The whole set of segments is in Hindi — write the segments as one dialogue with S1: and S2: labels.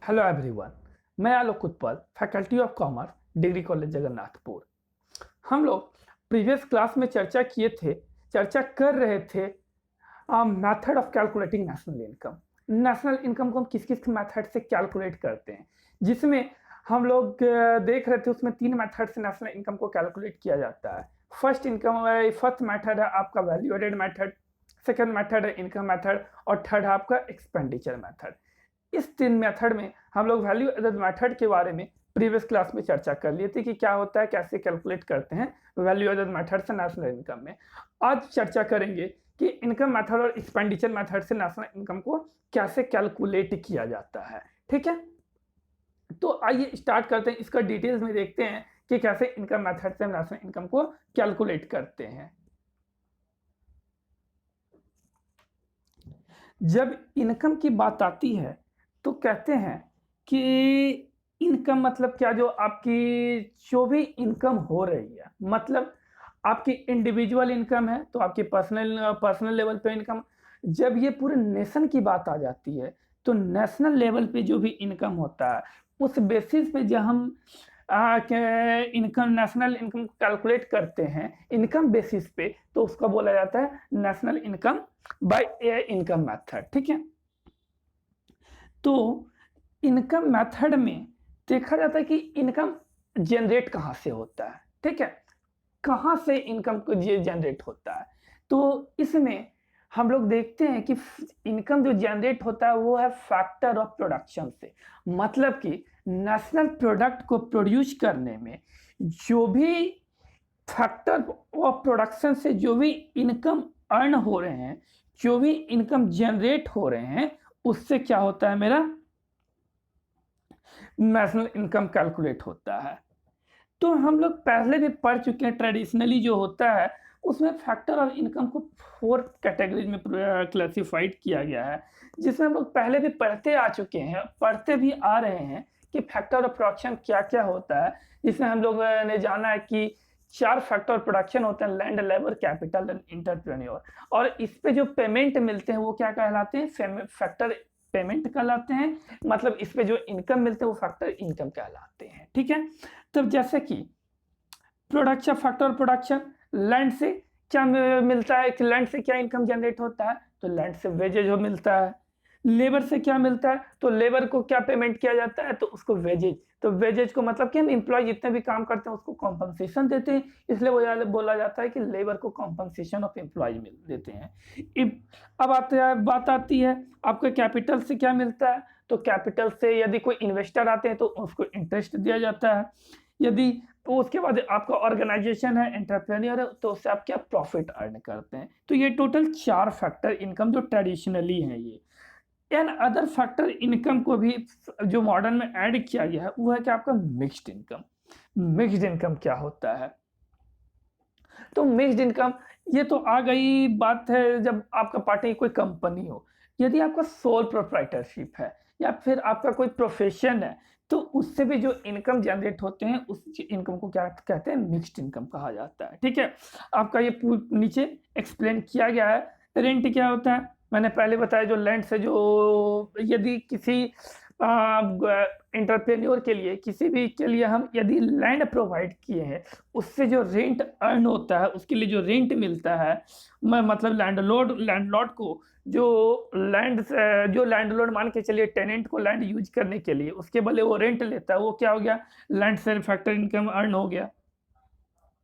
S1: Hello everyone. मैं Alok Utpal, faculty of commerce, degree college Jagannathpur. हम लोग प्रीवियस क्लास में चर्चा कर रहे थे method of calculating national income. National income को हम किस किस मेथड से कैलकुलेट करते हैं, जिसमें हम लोग देख रहे थे उसमें 3 मेथड से नेशनल इनकम को कैलकुलेट किया जाता है। फर्स्ट मेथड है आपका value added method, second method है इनकम मेथड और थर्ड है आपका एक्सपेंडिचर मेथड। इस 3 मेथड में हम लोग वैल्यू एडेड मेथड के बारे में प्रीवियस क्लास में चर्चा कर लिए थे कि क्या होता है, कैसे कैलकुलेट करते हैं वैल्यू एडेड मेथड से नेशनल इनकम में। आज चर्चा करेंगे कि इनकम मेथड और एक्सपेंडिचर मेथड से नेशनल इनकम को कैसे कैलकुलेट किया जाता है। ठीक है, तो आइए स्टार्ट करते हैं। इसका डिटेल्स में देखते हैं कि कैसे इनकम मेथड से नेशनल इनकम को कैलकुलेट करते हैं। जब इनकम की बात आती है तो कहते हैं कि इनकम मतलब क्या, जो भी इनकम हो रही है, मतलब आपकी इंडिविजुअल इनकम है तो आपकी पर्सनल लेवल पे इनकम। जब ये पूरे नेशन की बात आ जाती है तो नेशनल लेवल पे जो भी इनकम होता है उस बेसिस पे जब हम इनकम नेशनल इनकम को कैलकुलेट करते हैं इनकम बेसिस पे, तो उसका बोला जाता है national income by income method. ठीक है, तो इनकम मेथड में देखा जाता है कि इनकम जनरेट कहाँ से होता है। ठीक है, कहाँ से इनकम को ये जनरेट होता है, तो इसमें हम लोग देखते हैं कि इनकम जो जनरेट होता है वो है फैक्टर ऑफ प्रोडक्शन से। मतलब कि नेशनल प्रोडक्ट को प्रोड्यूस करने में जो भी फैक्टर ऑफ प्रोडक्शन से जो भी इनकम अर्न हो रहे हैं, जो भी इनकम जनरेट हो रहे हैं, उससे क्या होता है, मेरा नेशनल इनकम कैलकुलेट होता है। तो हम लोग पहले भी पढ़ चुके हैं, ट्रेडिशनली जो होता है उसमें फैक्टर ऑफ इनकम को 4 कैटेगरीज में क्लासिफाइड किया गया है, जिसमें हम लोग पहले भी पढ़ते आ चुके हैं, पढ़ते भी आ रहे हैं कि फैक्टर ऑफ प्रोडक्शन क्या क्या होता है। जिसमें हम लोग ने जाना है कि 4 फैक्टर ऑफ प्रोडक्शन होते हैं, land, labour, capital and entrepreneur. और इस पे जो पेमेंट मिलते हैं वो क्या कहलाते हैं, फैक्टर पेमेंट कहलाते हैं। मतलब इस पे जो इनकम मिलते हैं वो फैक्टर इनकम कहलाते हैं। ठीक है, तब जैसे कि प्रोडक्शन, फैक्टर प्रोडक्शन, लैंड से क्या मिलता है, कि लैंड से क्या इनकम जनरेट होता है, तो लैंड से वेजेज जो मिलता है। लेबर से क्या मिलता है, तो लेबर को क्या पेमेंट किया जाता है, तो उसको वेजेज। तो वेजेज को मतलब कि हम एम्प्लॉय जितने भी काम करते हैं उसको कॉम्पनसेशन देते हैं, इसलिए वो बोला जाता है कि लेबर को कॉम्पनसेशन ऑफ एम्प्लॉय देते हैं। अब बात आती है आपको कैपिटल से क्या मिलता है, तो कैपिटल से यदि कोई इन्वेस्टर आते हैं तो उसको इंटरेस्ट दिया जाता है। यदि तो उसके बाद आपका ऑर्गेनाइजेशन है, एंटरप्रेन्योर है, तो उससे आप क्या प्रॉफिट अर्न करते हैं। तो ये टोटल 4 फैक्टर इनकम जो ट्रेडिशनली है। ये एंड अदर फैक्टर इनकम को भी जो मॉडर्न में ऐड किया गया है वो है कि आपका मिक्स्ड इनकम। मिक्स्ड इनकम क्या होता है, तो मिक्स्ड इनकम ये तो आ गई बात है जब आपका पार्टनर कोई कंपनी हो। यदि आपका सोल प्रोप्राइटरशिप है या फिर आपका कोई प्रोफेशन है, तो उससे भी जो इनकम जनरेट होते हैं उस इनकम को क्या कहते हैं, मिक्स्ड इनकम कहा जाता है। ठीक है, आपका ये नीचे एक्सप्लेन किया गया है। रेंट क्या होता है, मैंने पहले बताया, जो लैंड से जो यदि किसी एंटरप्रेन्योर के लिए, किसी भी के लिए हम यदि लैंड प्रोवाइड किए हैं, उससे जो रेंट अर्न होता है, उसके लिए जो रेंट मिलता है, मतलब लैंडलॉर्ड को जो लैंडलॉर्ड मान के चलिए टेनेंट को लैंड यूज करने के लिए उसके बदले वो रेंट लेता है, वो क्या हो गया, लैंड से फैक्टर इनकम अर्न हो गया।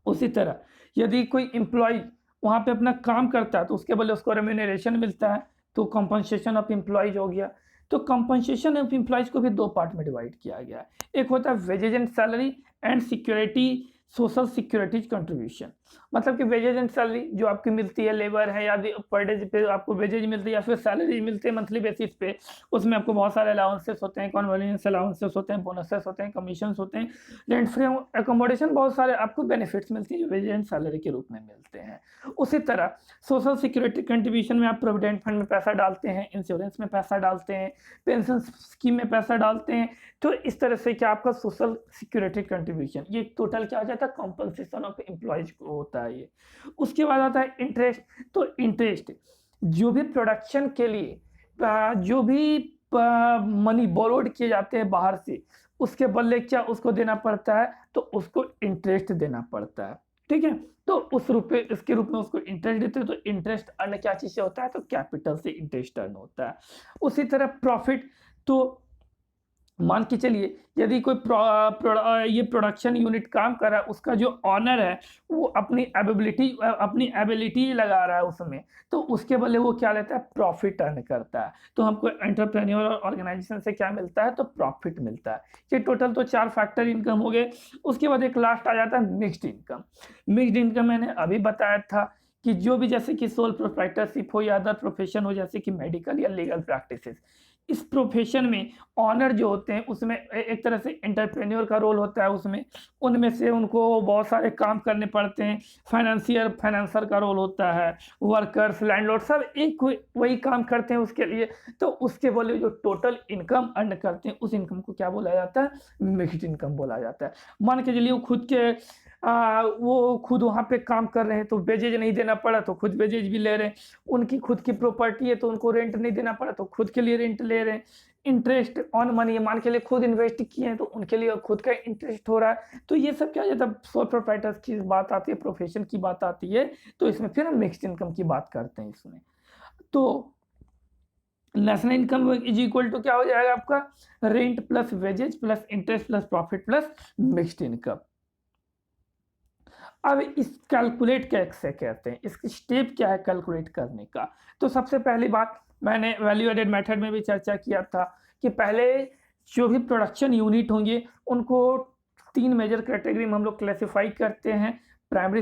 S1: उसी तरह यदि कोई एम्प्लॉय वहाँ पे अपना काम करता है तो उसके बदले उसको रेम्यूनरेशन मिलता है, तो कॉम्पनसेशन ऑफ एम्प्लॉयज हो गया। तो कॉम्पनसेशन ऑफ एम्प्लॉयज को भी 2 पार्ट में डिवाइड किया गया है। एक होता है wages and salary and security, social securities contribution. मतलब कि वेजेज एंड सैलरी जो आपकी मिलती है, लेबर है या पर डे पे आपको वेजेज मिलती है या फिर सैलरी मिलती है मंथली बेसिस पे, उसमें आपको बहुत सारे अलाउंसेस होते हैं, कन्वीनियंस अलाउंसेस होते हैं, बोनसेस होते हैं, कमीशन होते हैं, रेंट फ्री एकोमोडेशन, बहुत सारे आपको बेनिफिट्स मिलती है जो वेज एंड सैलरी के रूप में मिलते हैं। उसी तरह सोशल सिक्योरिटी कंट्रीब्यूशन में आप प्रोविडेंट फंड में पैसा डालते हैं, इंश्योरेंस में पैसा डालते हैं, पेंशन स्कीम में पैसा डालते हैं। तो इस तरह से क्या आपका सोशल सिक्योरिटी कंट्रीब्यूशन, ये टोटल क्या हो जाता है, कॉम्पनसेशन ऑफ एम्प्लॉयज को होता है ये। उसके बाद आता है इंटरेस्ट। तो इंटरेस्ट जो भी प्रोडक्शन के लिए जो भी मनी बोरोड किए जाते हैं बाहर से, उसके बदले क्या उसको देना पड़ता है, तो उसको इंटरेस्ट देना पड़ता है, ठीक है? तो उस रुपए इसके रूप में उसको इंटरेस्ट देते हैं, तो इंटरेस्ट अर्न क्या चीज़ से होता है, तो कैपिटल से इंटरेस्ट अर्न होता है। उसी तरह प्रॉफिट, तो मान के चलिए यदि कोई ये प्रोडक्शन यूनिट काम कर रहा है, उसका जो ऑनर है वो अपनी एबिलिटी लगा रहा है उसमें, तो उसके बदले वो क्या लेता है, प्रॉफिट अर्न करता है। तो हमको एंटरप्रेन्योर और ऑर्गेनाइजेशन से क्या मिलता है, तो प्रॉफिट मिलता है। ये टोटल तो 4 फैक्टर इनकम हो गए। उसके बाद एक लास्ट आ जाता है मिक्स्ड इनकम। मिक्स्ड इनकम मैंने अभी बताया था कि जो भी जैसे कि सोल प्रोप्राइटरशिप हो या अदर प्रोफेशन हो, जैसे कि मेडिकल या लीगल प्रैक्टिसेस, इस प्रोफेशन में ऑनर जो होते हैं उसमें एक तरह से एंटरप्रेन्योर का रोल होता है उसमें। उनमें से उनको बहुत सारे काम करने पड़ते हैं। फाइनेंसर का रोल होता है, वर्कर्स, लैंडलॉर्ड सब एक वही काम करते हैं उसके लिए। तो उसके बोले जो टोटल इनकम अर्न करते हैं, उस इनकम को क्या बोला जाता है, मिक्स्ड इनकम बोला जाता है। मान के चलिए वो खुद वहाँ पे काम कर रहे हैं, तो वेजेज नहीं देना पड़ा तो खुद वेजेज भी ले रहे हैं। उनकी खुद की प्रॉपर्टी है तो उनको रेंट नहीं देना पड़ा तो खुद के लिए रेंट ले रहे हैं। इंटरेस्ट ऑन मनी, मान के लिए खुद इन्वेस्ट किए हैं तो उनके लिए खुद का इंटरेस्ट हो रहा है। तो ये सब क्या है, जब सोल प्रोप्राइटर्स की बात आती है, प्रोफेशन की बात आती है, तो इसमें फिर हम मिक्स्ड इनकम की बात करते हैं इसमें। तो national income is equal to क्या हो जाएगा आपका, rent plus wages plus interest plus profit plus mixed income. अब इस कैलकुलेट कैसे कहते हैं, इसकी स्टेप क्या है कैलकुलेट करने का। तो सबसे पहली बात, मैंने वैल्यू एडेड मेथड में भी चर्चा किया था कि पहले जो भी प्रोडक्शन यूनिट होंगे उनको 3 मेजर कैटेगरी में हम लोग क्लासिफाई करते हैं। प्राइमरी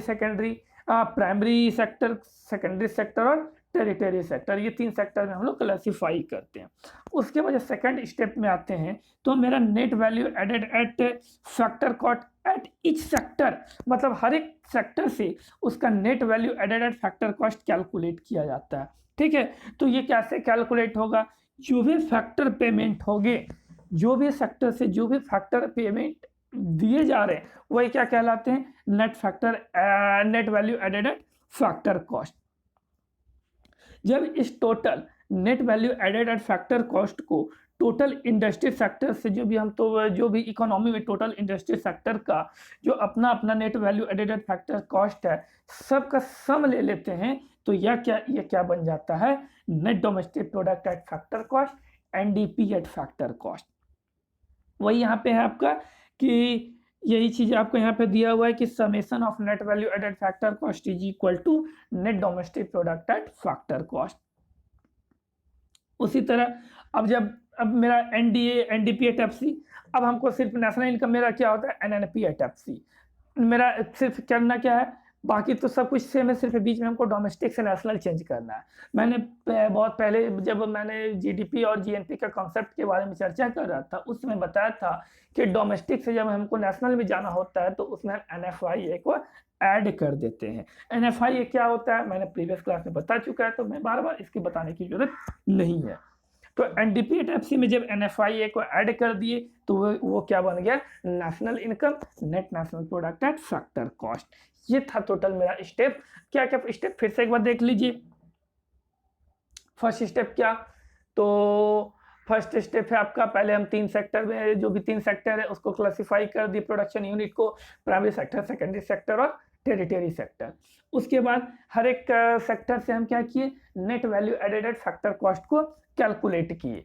S1: सेक्टर, सेकेंडरी सेक्टर और टेरिटरी सेक्टर, ये 3 सेक्टर में हम लोग क्लासिफाई करते हैं। उसके बाद सेकंड स्टेप में आते हैं, तो मेरा net value added at factor cost at each sector, मतलब हर एक सेक्टर से उसका net value added at factor cost calculate किया जाता है, ठीक है? तो ये कैसे कैलकुलेट होगा, जो भी फैक्टर पेमेंट होंगे, जो भी सेक्टर से जो भी फैक्टर पेमेंट दिए जा रहे हैं, वही क्या कहलाते हैं, net value added at factor cost. जब इस total net value added at factor cost को टोटल इंडस्ट्री सेक्टर से जो भी इकोनॉमी में टोटल इंडस्ट्री सेक्टर का जो अपना अपना net value added at factor cost है, सबका सम ले लेते हैं, तो ये क्या बन जाता है, net domestic product at factor cost, NDP at factor cost. वही यहाँ पे है आपका कि यही चीज आपको यहाँ पे दिया हुआ है कि summation of net value added factor cost is equal to net domestic product at factor cost. उसी तरह अब मेरा एनडीए, एनडीपी एट एफसी, अब हमको सिर्फ नेशनल इनकम मेरा क्या होता है, एनएनपी एट एफसी। मेरा सिर्फ करना क्या है, बाकी तो सब कुछ सेम है, सिर्फ बीच में हमको डोमेस्टिक से नेशनल चेंज करना है। मैंने बहुत पहले जब मैंने जीडीपी और जीएनपी का कॉन्सेप्ट के बारे में चर्चा कर रहा था, उसमें बताया था कि डोमेस्टिक से जब हमको नेशनल में जाना होता है तो उसमें हम एनएफआईए को ऐड कर देते हैं। एनएफआईए क्या होता है, मैंने प्रीवियस क्लास में बता चुका है, तो मैं बार बार इसकी बताने की जरूरत नहीं है। तो एनडीपी एट एफसी में जब एनएफआईए को ऐड कर दिए तो वो क्या बन गया, national income, net national product at factor cost. ये था टोटल मेरा स्टेप। क्या क्या स्टेप फिर से एक बार देख लीजिए। फर्स्ट स्टेप क्या, तो फर्स्ट स्टेप है आपका, पहले हम 3 सेक्टर में, जो भी 3 सेक्टर है उसको क्लासिफाई कर दिए प्रोडक्शन यूनिट को, प्राइमरी सेक्टर, सेकेंडरी सेक्टर और टेरिटरी सेक्टर। उसके बाद हर एक सेक्टर से हम क्या किए, net value added at factor cost को कैलकुलेट किए,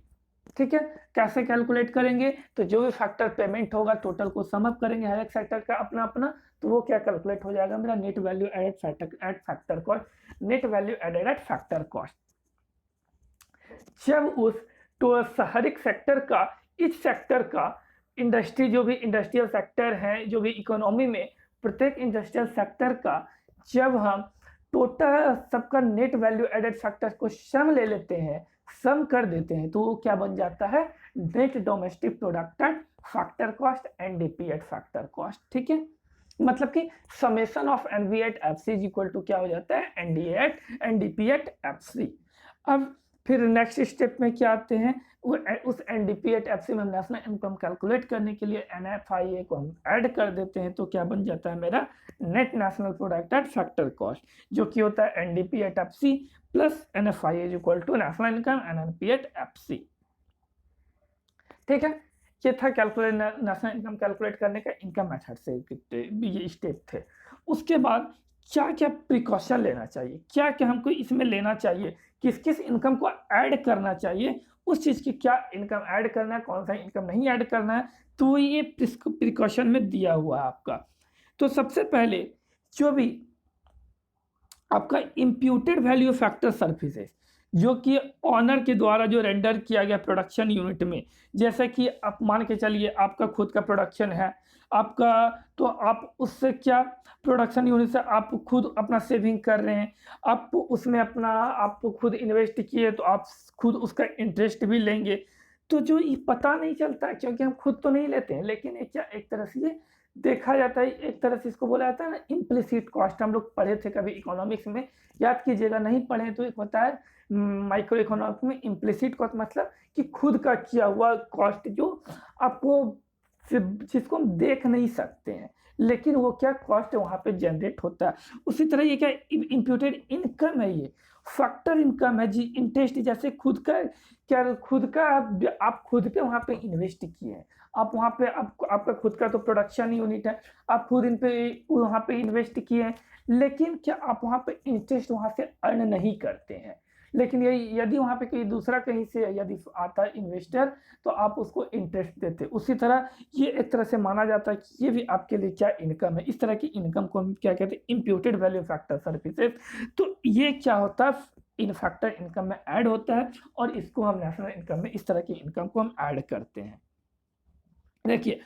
S1: ठीक है? कैसे कैलकुलेट करेंगे, तो जो भी फैक्टर पेमेंट होगा टोटल को सम अप करेंगे, हर एक सेक्टर का अपना अपना, तो वो क्या कैलकुलेट हो जाएगा, मेरा net value added at factor cost, net value added at factor cost. जब उस तो हर एक सेक्टर का, इस सेक्टर का इंडस्ट्री, जो भी इंडस्ट्रियल सेक्टर है, जो भी इकोनॉमी में प्रत्येक इंडस्ट्रियल सेक्टर का जब हम टोटल सबका नेट वैल्यू एडेड फैक्टर को सम ले लेते हैं, सम कर देते हैं, तो वो क्या बन जाता है, net domestic product at factor cost, NDP at factor cost, ठीक है? मतलब कि summation of NV at FC is equal to क्या हो जाता है, एनडीपी एट एफसी। अब फिर नेक्स्ट स्टेप में क्या आते हैं, उस एनडीपी एट एफसी में नेशनल इनकम कैलकुलेट करने के लिए एनएफआईए को हम ऐड कर देते हैं, तो क्या बन जाता है मेरा net national product at factor cost, जो कि होता है NDP at FC plus NFIA is equal to national income NNP at FC. ठीक है? ये था कैलकुलेट नेशनल इनकम कैलकुलेट करने का इनकम मेथड से ये स्टेप थे। उसके बाद क्या-क्या प्रिकॉशन लेना चाहिए, क्या-क्या हमको इसमें लेना चाहिए, किस-किस इनकम को ऐड करना चाहिए, उस चीज़ की क्या इनकम ऐड करना है, कौन-सा इनकम नहीं ऐड करना है, तो ये प्रिकॉशन में दिया हुआ है आपका। तो सबसे पहले जो भी आपका इम्प्यूटेड वैल्यू फैक्टर सर्विसेज जो कि ऑनर के द्वारा जो रेंडर किया गया प्रोडक्शन यूनिट में, जैसे कि आप मान के चलिए आपका खुद का प्रोडक्शन है आपका, तो आप उससे क्या प्रोडक्शन यूनिट से आप खुद अपना सेविंग कर रहे हैं, आप उसमें अपना आप खुद इन्वेस्ट किए तो आप खुद उसका इंटरेस्ट भी लेंगे। तो जो ये पता नहीं चलता है क्योंकि हम खुद तो नहीं लेते हैं, लेकिन ये क्या एक तरह से ये देखा जाता है, एक तरह से इसको बोला जाता है ना इम्प्लिसिट कॉस्ट। हम लोग पढ़े थे कभी इकोनॉमिक्स में, याद कीजिएगा, नहीं पढ़े तो एक होता है माइक्रो इकोनॉमिक्स में इम्प्लिसिट कॉस्ट, मतलब कि खुद का किया हुआ कॉस्ट जो आपको जिसको हम देख नहीं सकते हैं, लेकिन वो क्या कॉस्ट वहाँ पे जनरेट होता है। उसी तरह ये क्या इम्प्यूटेड इनकम है, ये फैक्टर इनकम है जी, इंटरेस्ट जैसे खुद का क्या खुद का आप खुद पे वहाँ पे इन्वेस्ट किए हैं, आप वहाँ पे आपका खुद का तो प्रोडक्शन यूनिट है, आप खुद इन पे वहाँ पे इन्वेस्ट किए हैं, लेकिन क्या आप वहाँ पे इंटरेस्ट वहाँ से अर्न नहीं करते हैं। लेकिन यही यदि वहाँ पे कोई दूसरा कहीं से यदि आता है इन्वेस्टर, तो आप उसको इंटरेस्ट देते हैं। उसी तरह ये एक तरह से माना जाता है कि ये भी आपके लिए क्या इनकम है। इस तरह की इनकम को हम क्या कहते हैं, इम्प्यूटेड वैल्यू फैक्टर सर्विसेज। तो ये क्या होता है, इन फैक्टर इनकम में ऐड होता है और इसको हम नेशनल इनकम में इस तरह की इनकम को हम ऐड करते हैं। देखिए,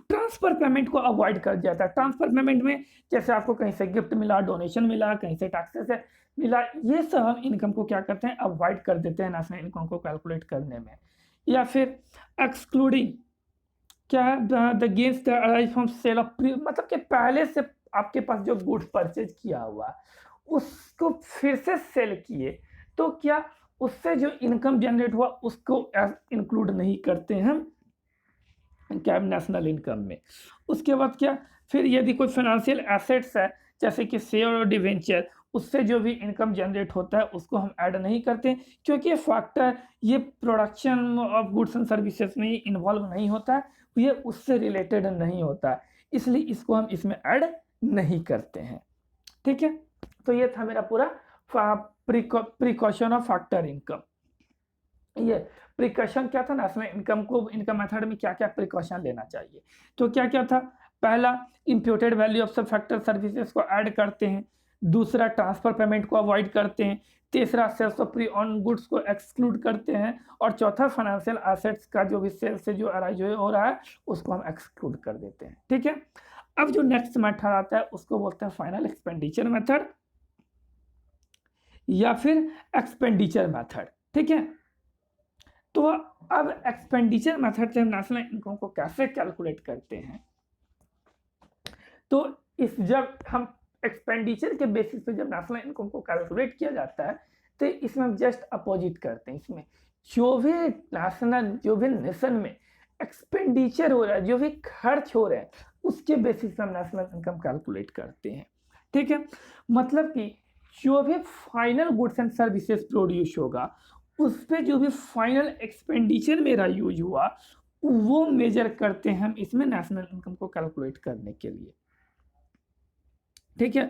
S1: ट्रांसफर पेमेंट को अवॉइड कर दिया जाता है। ट्रांसफर पेमेंट में जैसे आपको कहीं से गिफ्ट मिला, डोनेशन मिला, कहीं से टैक्सेस से मिला, ये सब हम इनकम को क्या करते हैं, अवॉइड कर देते हैं नेशनल इनकम को कैलकुलेट करने में। या फिर एक्सक्लूडिंग क्या है, the gains that arise from sale of मतलब कि पहले से आपके पास जो गुड्स परचेज किया हुआ है उसको फिर से सेल किए, तो क्या उससे जो इनकम जनरेट हुआ उसको इंक्लूड नहीं करते हैं हम क्या नेशनल इनकम में। उसके बाद क्या, फिर यदि कोई फाइनेंशियल एसेट्स है जैसे कि शेयर और डिवेंचर, उससे जो भी इनकम जनरेट होता है उसको हम ऐड नहीं करते, क्योंकि ये फैक्टर ये production of goods and services में इन्वॉल्व नहीं होता है, ये उससे रिलेटेड नहीं होता है, इसलिए इसको हम इसमें ऐड नहीं करते हैं। ठीक है, तो ये था मेरा पूरा प्रिकॉशन ऑफ फैक्टर इनकम। ये प्रिकॉशन क्या था, नेशनल इनकम को इनकम मेथड में क्या-क्या प्रिकॉशन लेना चाहिए। तो क्या-क्या था, पहला इम्प्यूटेड वैल्यू ऑफ सब फैक्टर सर्विसेज को ऐड करते हैं, दूसरा ट्रांसफर पेमेंट को अवॉइड करते हैं, तीसरा sales of pre owned goods को एक्सक्लूड करते हैं और चौथा फाइनेंशियल एसेट्स का जो भी सेल से जो अराइज हो रहा है उसको हम एक्सक्लूड कर देते हैं। ठीक है, अब जो नेक्स्ट मेथड आता है उसको बोलते हैं फाइनल एक्सपेंडिचर मेथड या फिर एक्सपेंडिचर मेथड। ठीक है, तो अब एक्सपेंडिचर मेथड से हम नेशनल इनकम को कैसे कैलकुलेट करते हैं, तो इस जब हम एक्सपेंडिचर के बेसिस पे जब नेशनल इनकम को कैलकुलेट किया जाता है तो इसमें हम जस्ट अपोजिट करते हैं। इसमें जो भी नेशन में एक्सपेंडिचर हो रहा है, जो भी खर्च हो रहे हैं, उसके बेसिस पे हम नेशनल इनकम कैलकुलेट करते हैं। ठीक है, मतलब कि जो भी final goods and services produce होगा उस पे जो भी फाइनल एक्सपेंडिचर मेरा यूज हुआ वो मेजर करते हैं हम इसमें नेशनल इनकम को कैलकुलेट करने के लिए। ठीक है,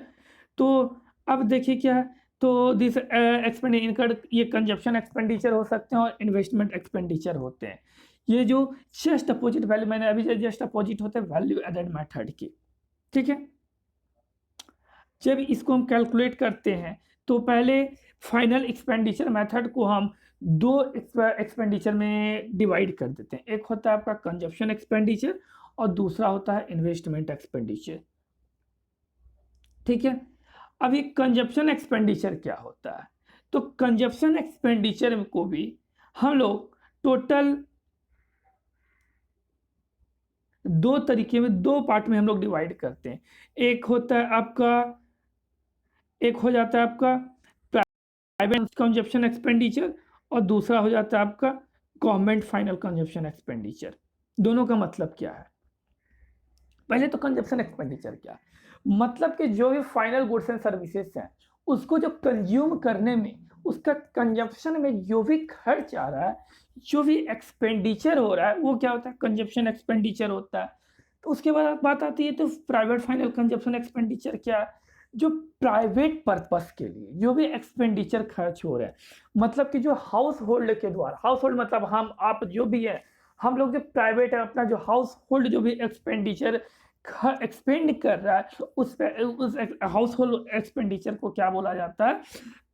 S1: तो अब देखिए क्या है, तो दिस एक्सपेंडिचर ये कंजप्शन एक्सपेंडिचर हो सकते हैं और इन्वेस्टमेंट एक्सपेंडिचर होते हैं। ये जो जस्ट अपोजिट वैल्यू मैंने अभी जस्ट अपोजिट होते हैं वैल्यू एडेड मेथड की। ठीक है, जब इसको हम कैलकुलेट करते हैं तो पहले फाइनल एक्सपेंडिचर मेथड को हम दो एक्सपेंडिचर में डिवाइड कर देते हैं। एक होता है आपका कंजप्शन एक्सपेंडिचर और दूसरा होता है इन्वेस्टमेंट एक्सपेंडिचर। ठीक है, अब ये कंजप्शन एक्सपेंडिचर क्या होता है, तो कंजप्शन एक्सपेंडिचर को भी हम लोग टोटल दो तरीके में, दो पार्ट में हम लोग डिवाइड करते हैं। एक होता है आपका, एक हो जाता है आपका प्राइवेट कंजप्शन एक्सपेंडिचर और दूसरा हो जाता है आपका गवर्नमेंट फाइनल कंजप्शन एक्सपेंडिचर। दोनों का मतलब क्या है, पहले तो कंजप्शन एक्सपेंडिचर क्या है, मतलब कि जो भी फाइनल गुड्स एंड सर्विसेज हैं उसको जो कंज्यूम करने में, उसका कंजप्शन में जो भी खर्च आ रहा है, जो भी एक्सपेंडिचर हो रहा है, वो क्या होता है? कंजप्शन एक्सपेंडिचर होता है। तो उसके बाद बात आती है तो प्राइवेट फाइनल कंजप्शन एक्सपेंडिचर क्या है? जो प्राइवेट पर्पस के लिए जो भी एक्सपेंडिचर खर्च हो रहा है, मतलब कि जो हाउस होल्ड के द्वारा, हाउस होल्ड मतलब हम आप जो भी है, हम लोग जो प्राइवेट है, अपना जो हाउस होल्ड जो भी एक्सपेंडिचर एक्सपेंड कर रहा है, उस हाउस होल्ड एक्सपेंडिचर को क्या बोला जाता है?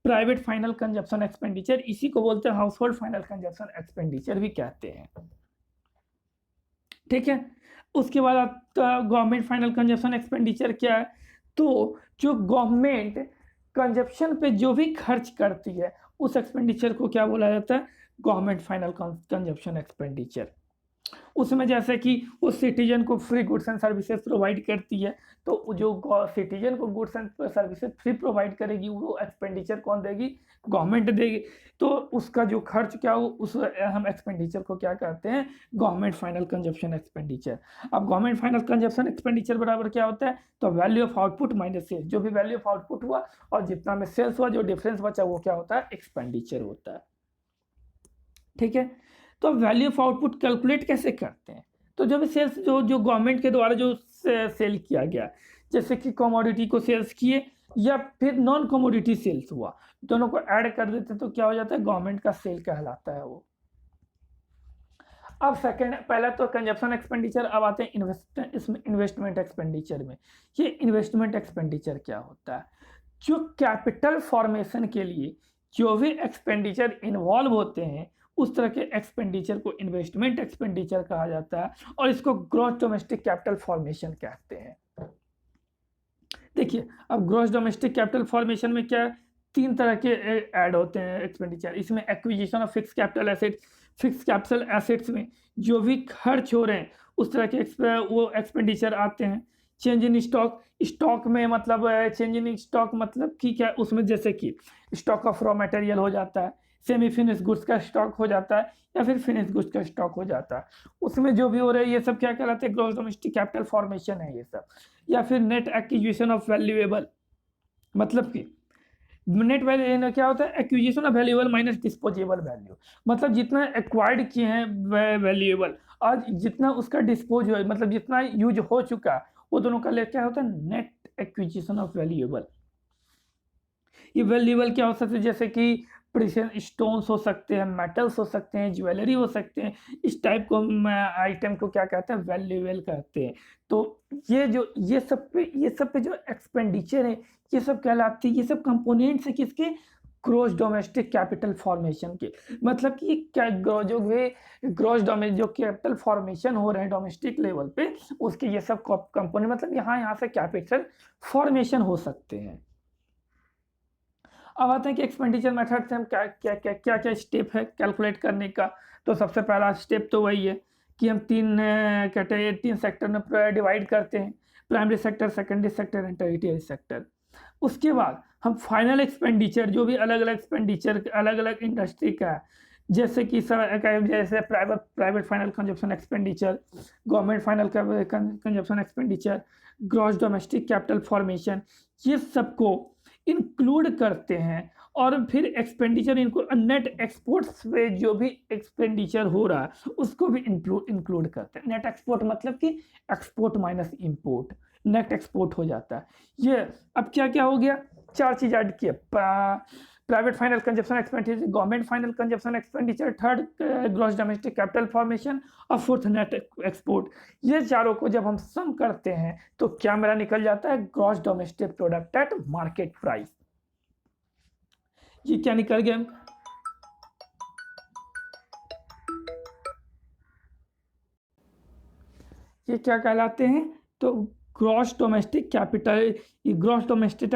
S1: Private final consumption expenditure. इसी को बोलते हैं house hold final consumption expenditure भी कहते हैं। ठीक है। उसके बाद आपका गवर्नमेंट फाइनल कंजप्शन एक्सपेंडिचर क्या है? तो जो गवर्नमेंट कंजप्शन पे जो भी खर्च करती है, उस एक्सपेंडिचर को क्या बोला जाता है? Government final consumption expenditure. उसमें जैसे कि वो सिटीजन को free goods and services provide करती है, तो जो सिटीजन को goods and services free provide करेगी, वो एक्सपेंडिचर कौन देगी? गवर्नमेंट देगी। तो उसका जो खर्च क्या हो, उस हम एक्सपेंडिचर को क्या कहते हैं? Government final consumption expenditure. अब गवर्नमेंट फाइनल कंजप्शन एक्सपेंडिचर बराबर क्या होता है? तो value of output minus sales. जो भी वैल्यू ऑफ आउटपुट हुआ और जितना में सेल्स हुआ, जो डिफरेंस बचा वो क्या होता है? एक्सपेंडिचर होता है। ठीक है। तो वैल्यू ऑफ आउटपुट कैलकुलेट कैसे करते हैं? तो जब सेल्स जो गवर्नमेंट के द्वारा जो सेल किया गया, जैसे कि कमोडिटी को सेल्स किए या फिर नॉन कमोडिटी सेल्स हुआ, दोनों को ऐड कर देते तो क्या हो जाता है? गवर्नमेंट का सेल कहलाता है वो। अब सेकंड, पहला तो कंजप्शन एक्सपेंडिचर, अब आते हैं इसमें इन्वेस्टमेंट एक्सपेंडिचर में। ये इन्वेस्टमेंट एक्सपेंडिचर क्या होता है? जो कैपिटल फॉर्मेशन के लिए जो भी एक्सपेंडिचर इन्वॉल्व होते हैं, उस तरह के एक्सपेंडिचर को इन्वेस्टमेंट एक्सपेंडिचर कहा जाता है, और इसको ग्रॉस डोमेस्टिक कैपिटल फॉर्मेशन कहते हैं। देखिए, अब ग्रॉस डोमेस्टिक कैपिटल फॉर्मेशन में क्या, तीन तरह के ऐड होते हैं एक्सपेंडिचर। इसमें acquisition of fix capital assets, fix capital assets में जो भी खर्च हो रहे हैं, उस तरह के वो एक्सपेंडिचर आते हैं। चेंज इन स्टॉक, स्टॉक में मतलब चेंज इन स्टॉक मतलब कि क्या, उसमें जैसे कि स्टॉक ऑफ रॉ मटेरियल हो जाता है, सेमी फिनिश गुड्स का स्टॉक हो जाता है, या फिर फिनिश गुड्स का स्टॉक हो जाता है। उसमें जो भी हो रहा है, ये सब क्या कहलाते हैं? ग्रॉस डोमेस्टिक कैपिटल फॉर्मेशन है ये सब। या फिर नेट एक्विजिशन ऑफ वैल्यूएबल, मतलब कि नेट वैल्यू क्या होता है? Acquisition of valuable minus disposable value, मतलब जितना एक्वायर्ड किए हैं वैल्यूएबल, और जितना उसका डिस्पोज हुआ, मतलब जितना यूज हो चुका, वो दोनों का क्या होता है? Net acquisition of valuable. ये वैल्यूएबल क्या हो सकते हैं? जैसे कि प्रेशियस स्टोन्स हो सकते हैं, मेटल्स हो सकते हैं, ज्वेलरी हो सकते हैं। इस टाइप को आइटम को क्या कहते हैं? वैल्यूएबल कहते हैं। तो ये सब पे जो एक्सपेंडिचर है, ये सब कहलाती है, ये सब कंपोनेंट्स है किसके? ग्रॉस डोमेस्टिक कैपिटल फॉर्मेशन के। मतलब कि क्या जो भी ग्रॉस डोमेस्टिक जो कैपिटल फॉर्मेशन हो रहे हैं डोमेस्टिक लेवल पे, उसके ये सब कंपोनेंट, मतलब यहाँ से कैपिटल फॉर्मेशन हो सकते हैं। अब आते हैं कि एक्सपेंडिचर मेथड से हम क्या स्टेप है कैलकुलेट करने का। तो सबसे पहला स्टेप तो वही है कि हम तीन सेक्टर में डिवाइड करते हैं: primary sector, secondary sector and tertiary sector. उसके बाद हम फाइनल एक्सपेंडिचर, जो भी अलग अलग एक्सपेंडिचर अलग अलग इंडस्ट्री का है, जैसे कि जैसे private final consumption expenditure, government final consumption expenditure, gross domestic capital formation, ये सबको इंक्लूड करते हैं। और फिर एक्सपेंडिचर इनको नेट एक्सपोर्ट्स पे जो भी एक्सपेंडिचर हो रहा है, उसको भी इंक्लूड करते हैं। नेट एक्सपोर्ट मतलब कि export minus import, net export हो जाता है ये। अब क्या क्या हो गया? चार चीज ऐड किए: private final consumption expenditure, government final consumption expenditure, third gross domestic capital formation, और फोर्थ नेट एक्सपोर्ट। ये चारों को जब हम सम करते हैं तो क्या मेरा निकल जाता है? Gross domestic product at market price. ये क्या निकल गया? ये क्या कहलाते हैं? तो gross domestic capital, gross domestic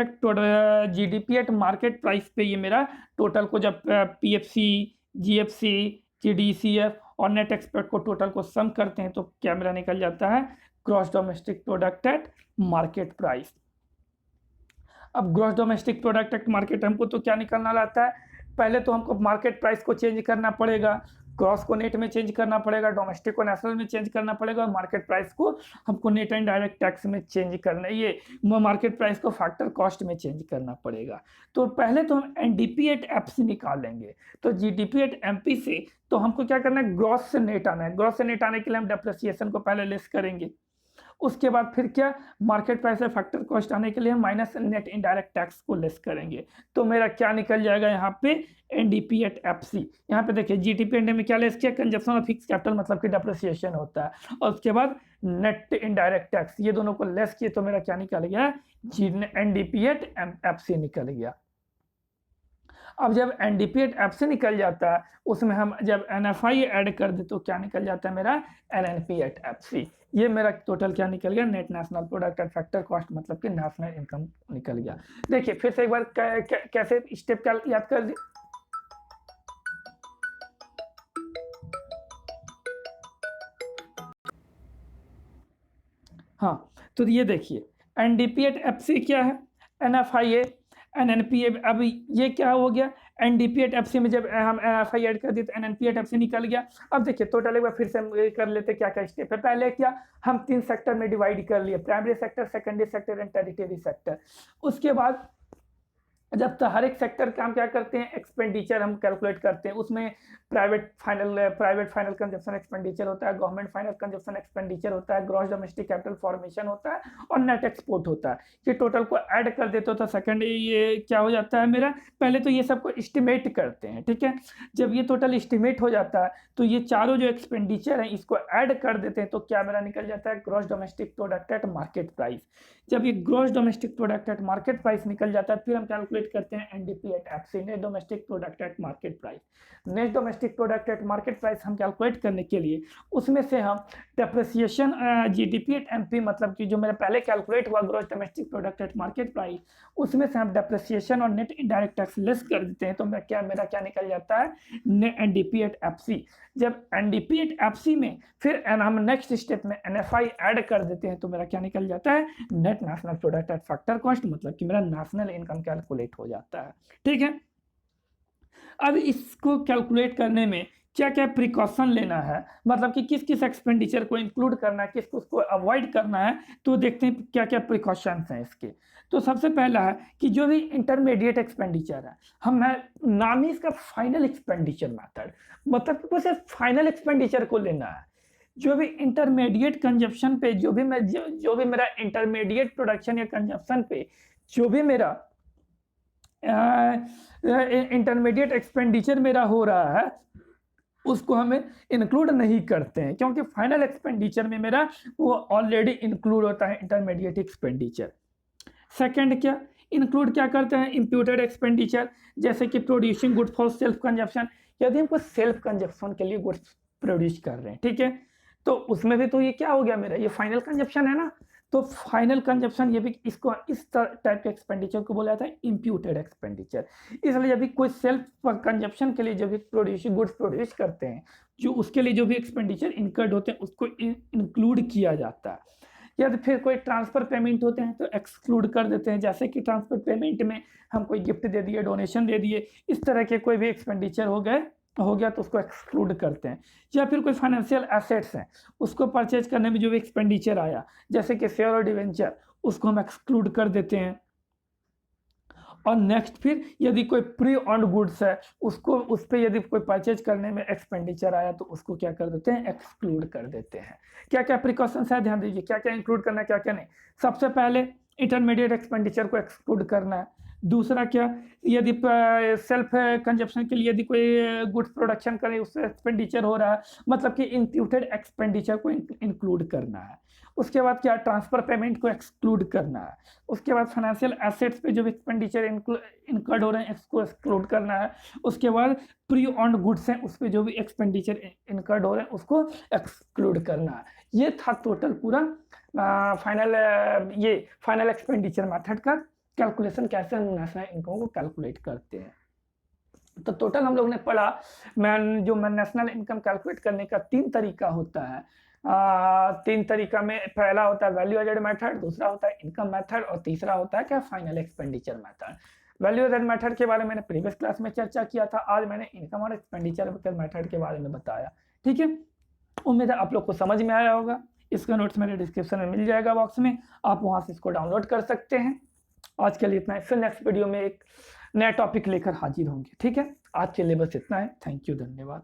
S1: GDP at market price पे ये मेरा टोटल को जब पीएफसी, जीएफसी, जीडीसीएफ और नेट एक्सपोर्ट को टोटल को सम करते हैं तो क्या मेरा निकल जाता है? Gross domestic product at market price. अब gross domestic product at market हमको तो क्या निकलना रहता है? पहले तो हमको मार्केट प्राइस को चेंज करना पड़ेगा। ग्रॉस को नेट में चेंज करना पड़ेगा, डोमेस्टिक को नेशनल में चेंज करना पड़ेगा, और मार्केट प्राइस को हमको नेट एंड डायरेक्ट टैक्स में चेंज करना, ये मार्केट प्राइस को फैक्टर कॉस्ट में चेंज करना पड़ेगा। तो पहले तो हम एनडीपी एट एफसी निकालेंगे, तो जीडीपी एट एमपी से तो हमको क्या करना है, ग्रॉस से नेट आना है। ग्रॉस से नेट आने के लिए हम डेप्रिसिएशन को पहले लेस करेंगे, उसके बाद फिर क्या, मार्केट प्राइस से फैक्टर कॉस्ट आने के लिए हम माइनस नेट इनडायरेक्ट टैक्स को लेस करेंगे। तो मेरा क्या निकल जाएगा यहाँ पे, एनडीपी एट एफसी। यहाँ पे देखिए जीडीपी एंड में क्या लेस किया, कंजप्शन ऑफ फिक्स कैपिटल मतलब कि डेप्रिसिएशन होता है, और उसके बाद नेट इनडायरेक्ट टैक्स, ये दोनों को लेस किए तो मेरा क्या निकल गया, एनडीपी एट एफसी निकल गया। अब जब एनडीपी एट एफसी निकल जाता है, उसमें हम जब एनएफआई ऐड कर दे तो क्या निकल जाता है मेरा, एनएनपी एट एफसी। ये मेरा टोटल क्या निकल गया, net national product at factor cost मतलब कि नेशनल इनकम निकल गया। देखिए फिर से एक बार कैसे स्टेप क्या याद कर दी। हाँ, तो ये देखिए एनडीपी एट एफसी क्या है, एनएफआई एनएनपी। अब ये क्या हो गया, एनडीपी एट एफसी में जब हम एनएफआई ऐड कर दिए तो एनएनपी एट एफसी निकल गया। अब देखिए टोटल एक बार फिर से हम कर लेते क्या क्या स्टेप है। पहले क्या, हम 3 सेक्टर में डिवाइड कर लिए, primary sector, secondary sector and territory sector. उसके बाद जब तो हर एक सेक्टर का हम क्या करते हैं, एक्सपेंडिचर हम कैलकुलेट करते हैं। उसमें प्राइवेट फाइनल कंजप्शन एक्सपेंडिचर होता है, गवर्नमेंट फाइनल कंजप्शन एक्सपेंडिचर होता है, ग्रॉस डोमेस्टिक कैपिटल फॉर्मेशन होता है, और नेट एक्सपोर्ट होता है। ये टोटल को ऐड कर देते हो तो सेकंड ये क्या हो जाता है मेरा, पहले तो ये सबको एस्टिमेट करते हैं, ठीक है। जब ये टोटल एस्टिमेट हो जाता है तो ये चारों जो एक्सपेंडिचर है इसको ऐड कर देते हैं, तो क्या मेरा निकल जाता है, gross domestic product at market price. जब ये gross domestic product at market price निकल जाता है, फिर हम कैलकुलेट करते हैं NDP at FC, net domestic product at market price. Net domestic product at market price हम कैलकुलेट करने के लिए उसमें से हम डेप्रिसिएशन जीडीपी एट एमपी मतलब कि जो मेरा पहले कैलकुलेट हुआ gross domestic product at market price, उसमें से हम डेप्रिसिएशन और नेट इनडायरेक्ट टैक्स लेस कर देते हैं, तो मेरा क्या निकल जाता है, एनडीपी एट एफसी। जब एनडीपी एट एफसी में फिर हम नेक्स्ट स्टेप में एनएफआई ऐड कर देते हैं तो मेरा क्या निकल जाता है, net national product at factor cost मतलब कि मेरा नेशनल इनकम कैलकुलेट हो जाता है, ठीक है। अब इसको कैलकुलेट करने में क्या क्या प्रिकॉशन लेना है, मतलब कि किस किस एक्सपेंडिचर को इंक्लूड करना है, किस किस को अवॉइड करना है, तो देखते हैं क्या क्या प्रिकॉशंस हैं इसके। तो सबसे पहला है कि जो भी इंटरमीडिएट एक्सपेंडिचर है, हम नाम ही इसका फाइनल एक्सपेंडिचर मेथड, मतलब कि बस फाइनल एक्सपेंडिचर को लेना है। जो भी इंटरमीडिएट कंजप्शन पे जो भी मेरा इंटरमीडिएट प्रोडक्शन या कंजप्शन पे जो भी मेरा इंटरमीडिएट एक्सपेंडिचर मेरा हो रहा है उसको हमें इंक्लूड नहीं करते हैं, क्योंकि फाइनल एक्सपेंडिचर में मेरा वो ऑलरेडी इंक्लूड होता है इंटरमीडिएट एक्सपेंडिचर। सेकंड क्या इंक्लूड क्या करते हैं, इंप्यूटेड एक्सपेंडिचर, जैसे कि producing goods for self consumption. यदि हमको सेल्फ कंजप्शन के लिए गुड्स प्रोड्यूस कर रहे हैं, ठीक है, तो उसमें भी तो ये क्या हो गया मेरा, ये फाइनल कंजप्शन है ना। तो फाइनल कंजप्शन ये भी इसको इस टाइप के एक्सपेंडिचर को बोला जाता है इंप्यूटेड एक्सपेंडिचर। इसलिए जब भी कोई सेल्फ कंजप्शन के लिए जब भी गुड्स प्रोड्यूस करते हैं, जो उसके लिए जो भी एक्सपेंडिचर इनकर्ड होते हैं उसको इंक्लूड किया जाता है। या तो फिर कोई ट्रांसफर पेमेंट होते हैं तो एक्सक्लूड कर देते हैं, जैसे कि ट्रांसफर पेमेंट में हम कोई गिफ्ट दे दिए, डोनेशन दे दिए, इस तरह के कोई भी एक्सपेंडिचर हो गया तो उसको एक्सक्लूड करते हैं। या फिर कोई फाइनेंशियल एसेट्स हैं उसको परचेज करने में जो भी एक्सपेंडिचर आया, जैसे कि शेयर और डिवेंचर, उसको हम एक्सक्लूड कर देते हैं। और नेक्स्ट फिर यदि कोई प्री ऑन्ड गुड्स है उसको उस पर यदि कोई परचेज करने में एक्सपेंडिचर आया तो उसको क्या कर देते हैं, एक्सक्लूड कर देते हैं। क्या क्या प्रिकॉशंस है ध्यान दीजिए, क्या क्या इंक्लूड करना है क्या क्या नहीं। सबसे पहले इंटरमीडिएट एक्सपेंडिचर को एक्सक्लूड करना है। दूसरा क्या, यदि सेल्फ कंजप्शन के लिए यदि कोई गुड्स प्रोडक्शन करे उससे एक्सपेंडिचर हो रहा है, मतलब कि इंप्यूटेड एक्सपेंडिचर को इंक्लूड करना है। उसके बाद क्या, ट्रांसफर पेमेंट को एक्सक्लूड करना है। उसके बाद फाइनेंशियल एसेट्स पे जो भी एक्सपेंडिचर इनकर्ड हो रहे हैं इसको एक्सक्लूड करना है। उसके बाद प्री ऑन्ड गुड्स हैं उस पर जो भी एक्सपेंडिचर इनकर्ड हो रहे हैं उसको एक्सक्लूड करना है। ये था टोटल पूरा फाइनल एक्सपेंडिचर मेथड का कैलकुलेशन, कैसे हम नेशनल इनकम को कैलकुलेट करते हैं। तो टोटल हम लोग ने पढ़ा जो नेशनल इनकम कैलकुलेट करने का 3 तरीका होता है। 3 तरीका में पहला होता है वैल्यू एडेड मेथड, दूसरा होता है इनकम मेथड और तीसरा होता है क्या, final expenditure method. Value added method के बारे में मैंने प्रीवियस क्लास में चर्चा किया था, आज मैंने इनकम और एक्सपेंडिचर मेथड के बारे में बताया। ठीक है, उम्मीद है आप लोग को समझ में आया होगा। इसका नोट्स मेरे डिस्क्रिप्शन में मिल जाएगा बॉक्स में, आप वहां से इसको डाउनलोड कर सकते हैं। आज के लिए इतना है, फिर नेक्स्ट वीडियो में एक नया टॉपिक लेकर हाजिर होंगे। ठीक है, आज के लिए बस इतना है। थैंक यू, धन्यवाद।